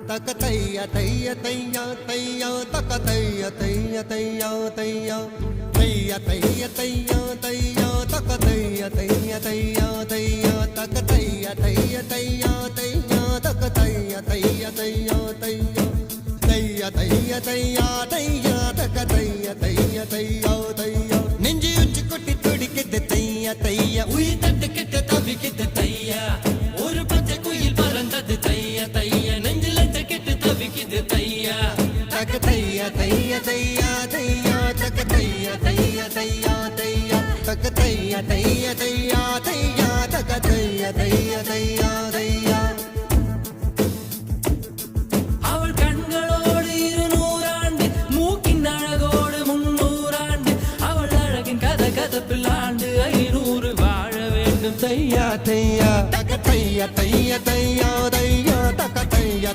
தக தைய தைய தையா தையா தக தைய தைய தையா தையா தைய தைய தையா தையா தக தைய தைய தையா தையா தக தைய தைய தையா தையா தக தைய தைய தையா தையா தைய தைய தையா தையா தக தைய தைய தையா தையா நெஞ்சு உச்சி கொட்டி துடிக்குது தையா தையா உயிர் தட்டு கிட்ட தவிக்குது தையா ஒரு பச்சை குயில் பறந்தது தையா தையா நெஞ்சில கிட்ட தவிக்குது தையா தக தைய தைய தையா தையா தக தைய தைய தையா தையா தக தைய தைய தையா தையா தக தைய தைய தையா தையா அவள் கண்களோடு 200 ஆண்டு மூக்கின் அழகோடு 300 ஆண்டு அவள் அழகின் கதப்பில் ஆண்டு 500 வாழ வேண்டும் தையா தையா தக தைய தைய தையா தையா தக தைய